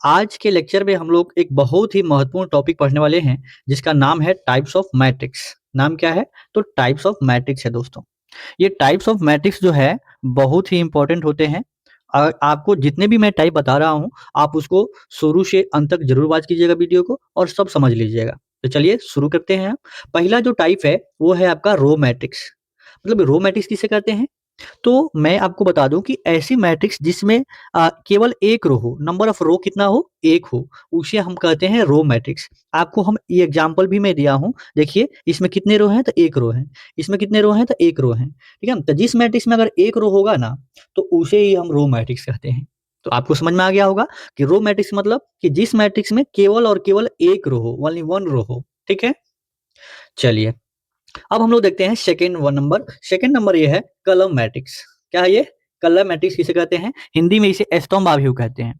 आज के लेक्चर में हम लोग एक बहुत ही महत्वपूर्ण टॉपिक पढ़ने वाले हैं जिसका नाम है टाइप्स ऑफ मैट्रिक्स। नाम क्या है? तो टाइप्स ऑफ मैट्रिक्स है दोस्तों। ये टाइप्स ऑफ मैट्रिक्स जो है बहुत ही इंपॉर्टेंट होते हैं और आपको जितने भी मैं टाइप बता रहा हूँ आप उसको शुरू से अंत तक जरूर वॉच कीजिएगा वीडियो को और सब समझ लीजिएगा। तो चलिए शुरू करते हैं। पहला जो टाइप है वो है आपका रो मैट्रिक्स। मतलब रो मैट्रिक्स किसे कहते हैं? तो मैं आपको बता दूं कि ऐसी मैट्रिक्स जिसमें केवल एक रो हो, नंबर ऑफ रो कितना हो? एक हो, उसे हम कहते हैं रो मैट्रिक्स। आपको हम ये एग्जांपल भी मैं दिया हूं। देखिए इसमें कितने रो हैं? तो एक रो है। इसमें कितने रो हैं? तो एक रो है। ठीक है, तो जिस मैट्रिक्स में अगर एक रो होगा ना तो उसे ही हम रो मैट्रिक्स कहते हैं। तो आपको समझ में आ गया होगा कि रो मैट्रिक्स मतलब कि जिस मैट्रिक्स में केवल और केवल एक रो हो, ओनली वन रो हो। ठीक है, चलिए अब हम लोग देखते हैं second one number. Second number ये है कलम मैट्रिक्स। क्या है ये? कलम मैट्रिक्स किसे कहते हैं? हिंदी में इसे स्तंभ आव्यूह कहते हैं।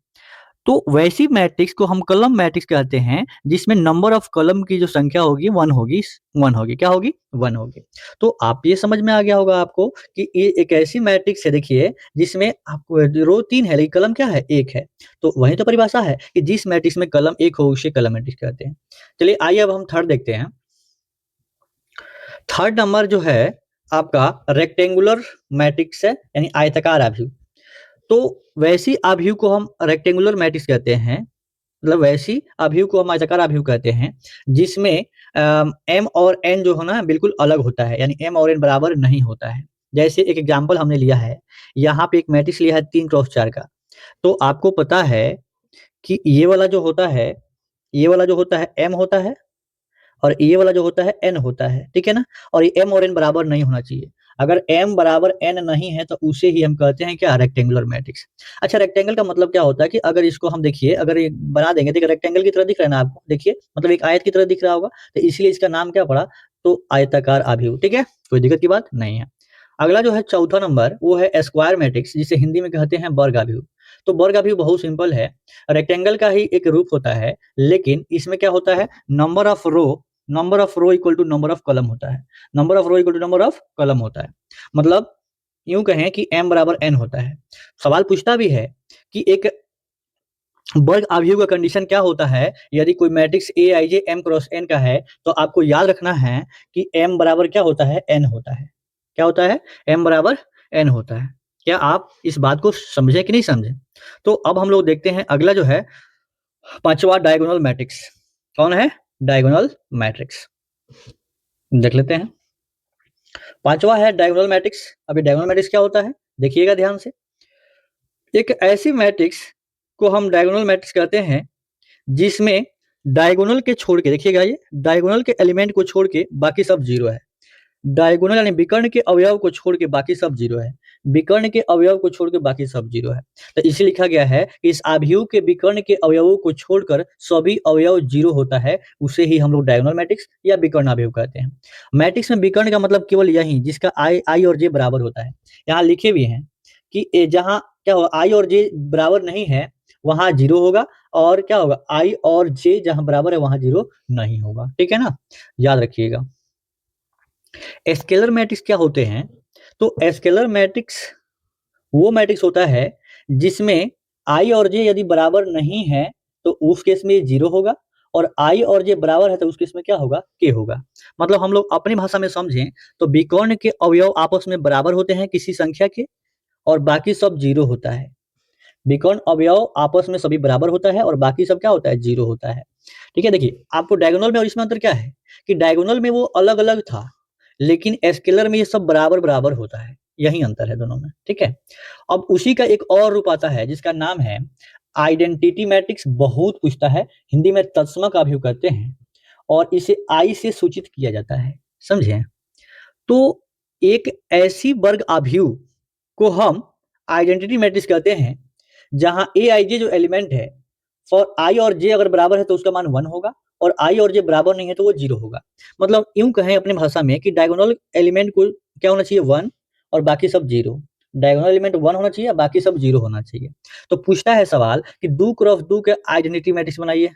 तो वैसी मैट्रिक्स को हम कलम मैट्रिक्स कहते हैं जिसमें नंबर ऑफ कलम की जो संख्या होगी वन होगी। वन होगी, क्या होगी? वन होगी। तो आप ये समझ में आ गया होगा आपको कि ये एक ऐसी मैट्रिक्स है, देखिए जिसमें आपको रो तीन है लेकिन कलम क्या है? एक है। तो वही तो परिभाषा है कि जिस मैट्रिक्स में कलम एक हो उसे कलम मैट्रिक्स कहते हैं। चलिए आइए अब हम थर्ड देखते हैं। थर्ड नंबर जो है आपका रेक्टेंगुलर मैट्रिक्स है, यानी आयताकार आव्यूह। तो वैसी आव्यूह को हम रेक्टेंगुलर मैट्रिक्स कहते हैं। मतलब वैसी आव्यूह को हम आयताकार आव्यूह कहते हैं जिसमें एम और एन जो है ना बिल्कुल अलग होता है, यानी एम और एन बराबर नहीं होता है। जैसे एक एग्जांपल हमने लिया है, यहाँ पे एक मैट्रिक्स लिया है 3x4 का। तो आपको पता है कि ये वाला जो होता है, ये वाला जो होता है एम होता है और ये वाला जो होता है एन होता है। ठीक है ना? और ये एम और एन बराबर नहीं होना चाहिए। अगर एम बराबर एन नहीं है तो उसे ही हम कहते हैं क्या? Rectangular matrix. अच्छा, रेक्टेंगल का मतलब क्या होता है कि अगर इसको हम देखिए, अगर ये बना देंगे, देखिए रेक्टेंगल की तरह दिख रहा है ना आपको, देखिए मतलब एक आयत की तरह दिख रहा होगा, तो इसलिए इसका नाम क्या पड़ा? तो आयताकार आव्यूह। ठीक है, कोई दिक्कत की बात नहीं है। अगला जो है चौथा नंबर वो है स्क्वायर मैट्रिक्स, जिसे हिंदी में कहते हैं वर्ग आव्यूह। तो वर्ग आव्यूह बहुत सिंपल है, रेक्टेंगल का ही एक रूप होता है, लेकिन इसमें क्या होता है? Number of row equal to number of column होता है। Number of row equal to number of column होता है। मतलब यूं कहें कि m बराबर n होता है। सवाल पूछता भी है कि एक वर्ग आव्यूह का कंडीशन क्या होता है? यदि कोई matrix A I J M cross N का है तो आपको याद रखना है कि m बराबर क्या होता है? n होता है। क्या होता है? m बराबर n होता है। क्या आप इस बात को समझे कि नहीं समझे? तो अब हम लोग देखते हैं अगला जो है पांचवा, डायगोनल मैट्रिक्स। कौन है? Diagonal matrix. देख लेते हैं। पांचवा है डायगोनल मैट्रिक्स। अभी डायगोनल मैट्रिक्स क्या होता है देखिएगा ध्यान से। एक ऐसी मैट्रिक्स को हम डायगोनल मैट्रिक्स कहते हैं जिसमें डायगोनल के छोड़ के, देखिएगा ये डायगोनल के एलिमेंट को छोड़ के बाकी सब जीरो है। डायगोनल यानी विकर्ण के अवयव को छोड़ के बाकी सब जीरो है। विकर्ण के अवयव को छोड़ के बाकी सब जीरो है। तो इसे लिखा गया है कि इस आव्यूह के विकर्ण के अवयवों को छोड़कर सभी अवयव जीरो होता है, उसे ही हम लोग डायगोनल मैट्रिक्स या विकर्ण आव्यूह कहते हैं। मैट्रिक्स में विकर्ण का मतलब केवल यही जिसका आई और जे बराबर होता है। यहाँ लिखे भी हैं कि जहाँ क्या होगा, आई और जे बराबर नहीं है वहां जीरो होगा, और क्या होगा, आई और जे जहां बराबर है वहां जीरो नहीं होगा। ठीक है ना, याद रखिएगा। स्केलर मैट्रिक्स क्या होते हैं? तो स्केलर मैट्रिक्स वो मैट्रिक्स होता है जिसमें आई और जे यदि बराबर नहीं है तो उस केस में जीरो होगा, और आई और जे बराबर है तो उस केस में क्या होगा? के होगा। मतलब हम लोग अपनी भाषा में समझें तो विकर्ण के अवयव आपस में बराबर होते हैं किसी संख्या के, और बाकी सब जीरो होता है। विकर्ण अवयव आपस में सभी बराबर होता है और बाकी सब क्या होता है? जीरो होता है। ठीक है, देखिए आपको डायगोनल में और इसमें अंतर क्या है कि डायगोनल में वो अलग अलग था, लेकिन स्केलर में ये सब बराबर बराबर होता है। यही अंतर है दोनों में। ठीक है, अब उसी का एक और रूप आता है जिसका नाम है आइडेंटिटी मैट्रिक्स। बहुत पूछता है, हिंदी में तत्समक आव्यूह कहते हैं, और इसे आई से सूचित किया जाता है। समझे? तो एक ऐसी वर्ग आव्यूह को हम आइडेंटिटी मैट्रिक्स कहते हैं जहां ए आई जे जो एलिमेंट है, फॉर आई और जे अगर बराबर है तो उसका मान वन होगा, और आई और जे बराबर नहीं है तो वो जीरो होगा। मतलब यूं कहें अपनी भाषा में कि डायगोनल एलिमेंट को क्या होना चाहिए? वन, और बाकी सब जीरो। डायगोनल एलिमेंट वन होना चाहिए, बाकी सब जीरो होना चाहिए। तो पूछता है सवाल कि 2x2 का आइडेंटिटी मैट्रिक्स बनाइए,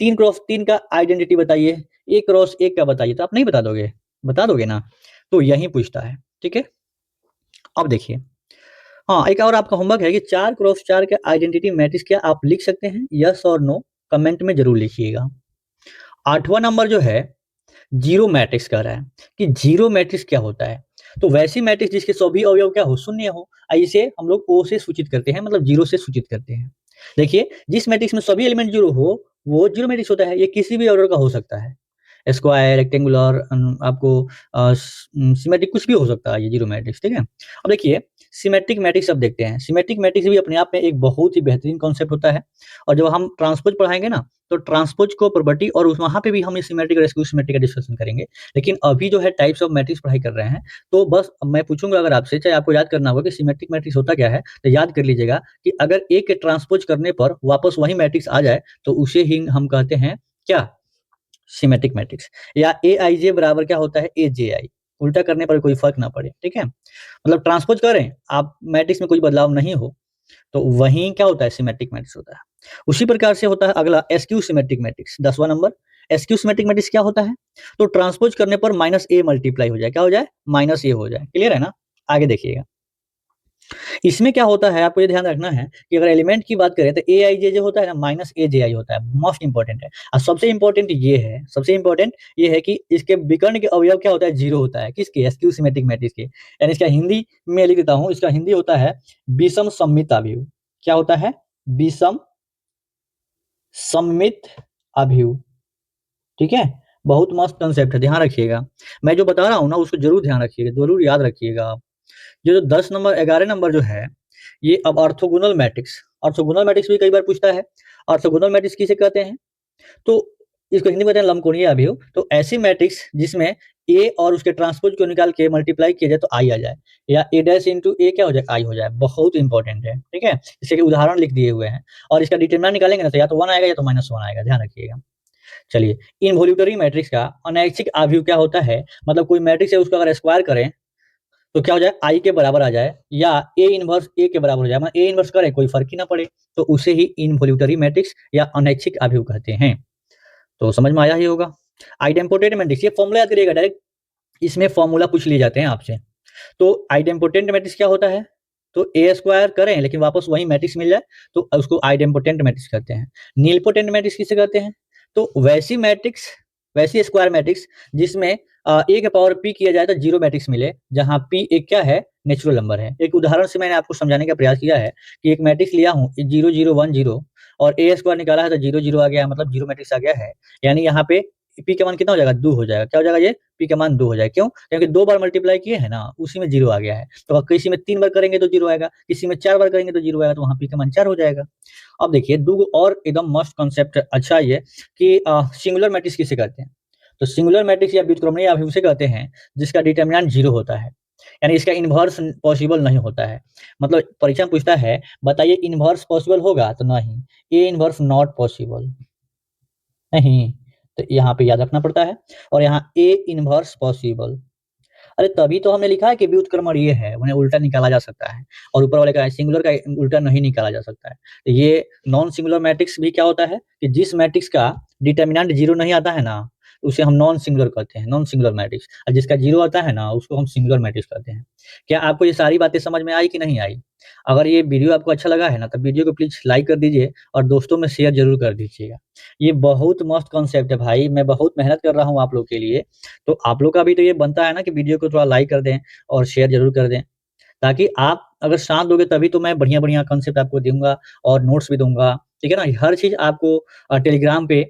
3x3 का आइडेंटिटी बताइए, 1x1 का बताइए। तो आप नहीं बता दोगे? बता दोगे ना? तो यही पूछता है। ठीक है, अब देखिए हाँ, एक और आपका होमवर्क है कि 4x4 के आइडेंटिटी मैट्रिक्स क्या आप लिख सकते हैं? यस और नो कमेंट में ज़रूर लिखिएगा। 8वां नंबर जो है जीरो मैट्रिक्स कह रहा है कि जीरो मैट्रिक्स क्या होता है? तो वैसी मैट्रिक्स जिसके सभी अवयव क्या हो? शून्य हो। इसे हम लोग ओ से सूचित करते हैं, मतलब जीरो से सूचित करते हैं। देखिए, जिस मैट्रिक्स में सभी एलिमेंट जीरो हो, वो जीरो मैट्रिक्स होता है। ये किसी भी ऑर्डर का हो सकता है। स्क्वायर, रेक्टेंगुलर आपको सिमेट्रिक कुछ भी हो सकता है ये जीरो मैट्रिक्स, ठीक है? अब देखिए सिमेट्रिक मैट्रिक्स अब देखते हैं। सिमेट्रिक मैट्रिक्स भी अपने आप में एक बहुत ही बेहतरीन कॉन्सेप्ट होता है और जब हम ट्रांसपोज़ पढ़ाएँगे ना, तो ट्रांसपोज़ को प्रॉपर्टी और उस वहाँ पे भी हम ये सिमेट्रिक और स्क्यू सिमेट्रिक का डिस्कशन करेंगे। लेकिन अभी जो है टाइप्स ऑफ मैट्रिक्स पढ़ाई कर रहे हैं, तो बस अब मैं पूछूँगा अगर आपसे, चाहे आपको याद करना होगा कि सिमेट्रिक मैट्रिक्स होता क्या है? तो याद कर लीजिएगा कि अगर ए के ट्रांसपोज़ करने पर वापस वही मैट्रिक्स आ जाए, तो उसे ही हम कहते हैं क्या? Symmetric matrix. या एआईजे बराबर क्या होता है? एजेआई। उल्टा करने पर कोई फ़र्क ना पड़े, ठीक है? मतलब ट्रांसपोज़ करें, आप मैट्रिक्स में कोई बदलाव नहीं हो, तो वहीं क्या होता है? सिमेट्रिक मैट्रिक्स होता है। उसी प्रकार से होता है अगला एसक्यू सिमेट्रिक मैट्रिक्स, 10वां नंबर। एसक्यू सिमेट्रिक मैट्रिक्स क्या होता है? तो ट्रांसपोज़ करने पर माइनस ए मल्टीप्लाई हो जाए, क्या हो जाए? माइनस ए हो जाए। क्लियर है ना? आगे देखिएगा। इसमें क्या होता है आपको ये ध्यान रखना है कि अगर एलिमेंट की बात करें तो एआईजे जो होता है ना माइनस एजेआई होता है, मोस्ट इंपॉर्टेंट है। और सबसे इंपॉर्टेंट ये है कि इसके विकर्ण के अवयव क्या होता है? जीरो होता है। किसके? एसक्यू सिमेट्रिक मैट्रिक्स के। यानी इसका हिंदी में लिख देता हूँ, इसका हिंदी होता है विषम सममित अवयव। क्या होता है? विषम सममित अवयव। ठीक है? बहुत मस्त कांसेप्ट है, ध्यान रखिएगा। मैं जो बता रहा हूँ ना उसको ज़रूर ध्यान रखिएगा, ज़रूर याद रखिएगा आप। ये जो 10 नंबर 11 नंबर जो है, ये अब ऑर्थोगोनल मैट्रिक्स भी कई बार पूछता है। ऑर्थोगोनल मैट्रिक्स किसे कहते हैं? तो इसको हिंदी में कहते हैं लंबकोणीय अवयव। तो ऐसी मैट्रिक्स जिसमें ए और उसके ट्रांसपोज़ को निकाल के मल्टीप्लाई किया जाए तो आई आ जाए, या ए डैश इंटू ए क्या हो जाए? आई हो जाए। बहुत इंपॉर्टेंट है, ठीक है? इसके उदाहरण लिख दिए हुए हैं और इसका डिटरमिनेंट निकालेंगे ना तो या तो 1 आएगा या तो -1 आएगा, ध्यान रखिएगा। चलिए, इनवॉल्यूटरी मैट्रिक्स का अनैच्छिक अवयव क्या होता है? मतलब कोई मैट्रिक्स है उसको अगर स्क्वायर करें तो क्या हो जाए? आई के बराबर आ जाए या ए इनवर्स ए के बराबर हो जाए, मतलब ए इनवर्स करें कोई फ़र्क ही ना पड़े, तो उसे ही इनवॉल्यूटरी मैट्रिक्स या अनैच्छिक अवयव कहते हैं। तो समझ में आया ही होगा। आइडेम्पोटेंट मैट्रिक्स, ये फ़ॉर्मूला याद करिएगा डायरेक्ट, इसमें फ़ॉर्मूला पूछ लिए जाते हैं आपसे। तो आइडेम्पोटेंट मैट्रिक्स क्या होता है? तो ए स्क्वायर करें लेकिन वापस वही मैट्रिक्स मिल जाए तो उसको आइडेम्पोटेंट मैट्रिक्स कहते हैं। नीलपोटेंट मैट्रिक्स किसे कहते हैं? तो वैसी स्क्वायर मैट्रिक्स जिसमें ए के पावर p किया जाए तो जीरो मैट्रिक्स मिले, जहाँ p एक क्या है? नेचुरल नंबर है। एक उदाहरण से मैंने आपको समझाने का प्रयास किया है कि एक मैट्रिक्स लिया हूँ 0, 0, 1, 0 और ए स्क्वायर निकाला है तो 0, 0 आ गया है, मतलब जीरो मैट्रिक्स आ गया है। यानी यहाँ पे p का मान कितना हो जाएगा? 2 हो जाएगा। क्या हो जाएगा ये? p का मान 2 हो जाएगा। क्यों? क्योंकि 2 बार मल्टीप्लाई किए हैं ना, उसी में 0 आ गया है। तो किसी में 3 बार करेंगे तो 0 आएगा, किसी में 4 बार करेंगे तो 0 आएगा, तो वहाँ p का मान 4 हो जाएगा। अब देखिए दो और एकदम मस्त कॉन्सेप्ट अच्छा ये कि सिंगुलर मैट्रिक्स किसे कहते हैं? तो सिंगुलर मैट्रिक्स या व्युत्क्रमणीय अवयव उसे कहते हैं जिसका डिटरमिनेंट 0 होता है। यानी इसका इन्वर्स पॉसिबल नहीं होता है। मतलब परीक्षा में पूछता है बताइए इन्वर्स पॉसिबल होगा? तो नहीं, ए इन्वर्स नॉट पॉसिबल। नहीं, तो यहाँ पे याद रखना पड़ता है और यहाँ ए इन्वर्स पॉसिबल। अरे तभी तो हमने लिखा है कि व्युत्क्रमणीय है, उन्हें उल्टा निकाला जा सकता है और ऊपर वाले का सिंगुलर का उल्टा नहीं निकाला जा सकता है। तो ये नॉन सिंगुलर मैट्रिक्स भी क्या होता है कि जिस मैट्रिक्स का डिटरमिनेंट 0 नहीं आता है ना, उसे हम नॉन सिंगुलर कहते हैं, नॉन सिंगुलर मैट्रिक्स, और जिसका 0 आता है ना, उसको हम सिंगुलर मैट्रिक्स कहते हैं। क्या आपको ये सारी बातें समझ में आई कि नहीं आई? अगर ये वीडियो आपको अच्छा लगा है ना, तो वीडियो को प्लीज़ लाइक कर दीजिए और दोस्तों में शेयर ज़रूर कर दीजिएगा। ये बहुत मस्त कॉन्सेप्ट है भाई, मैं बहुत मेहनत कर रहा हूँ आप लोग के लिए। तो आप लोग का भी तो ये बनता है ना कि वीडियो को थोड़ा लाइक कर दें और शेयर ज़रूर कर दें, ताकि आप अगर साथ दोगे तभी तो मैं बढ़िया-बढ़िया कॉन्सेप्ट आपको दूँगा और नोट्स भी दूँगा, ठीक है ना? हर चीज़ आपको टेलीग्राम पे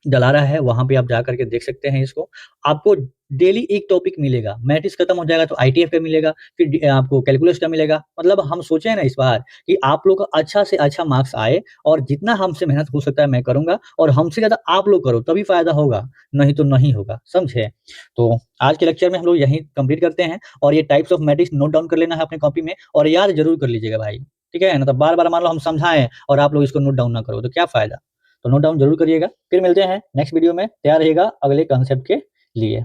डला रहा है, वहाँ पे आप जा कर के देख सकते हैं इसको। आपको डेली एक टॉपिक मिलेगा, मैथ्स खत्म हो जाएगा तो आईटीएफ का मिलेगा, फिर आपको कैलकुलस का मिलेगा। मतलब हम सोचे हैं ना इस बार कि आप लोग का अच्छा से अच्छा मार्क्स आए और जितना हमसे मेहनत हो सकता है मैं करूँगा और हमसे ज़्यादा आप लोग करो तभी फ़ायदा होगा, नहीं तो नहीं होगा, समझे? तो आज के लेक्चर में हम लोग यहीं कंप्लीट करते हैं और ये types of matrix note down कर लेना है अपनी कॉपी में और याद ज़रूर कर लीजिएगा भाई, ठीक है? ना तो बार-बार मान लो हम समझाएँ और आप लोग इसको नोट डाउन ना करो तो क्या फ़ायदा? तो नोट डाउन ज़रूर करिएगा। फिर मिलते हैं नेक्स्ट वीडियो में, तैयार रहिएगा अगले कॉन्सेप्ट के लिए।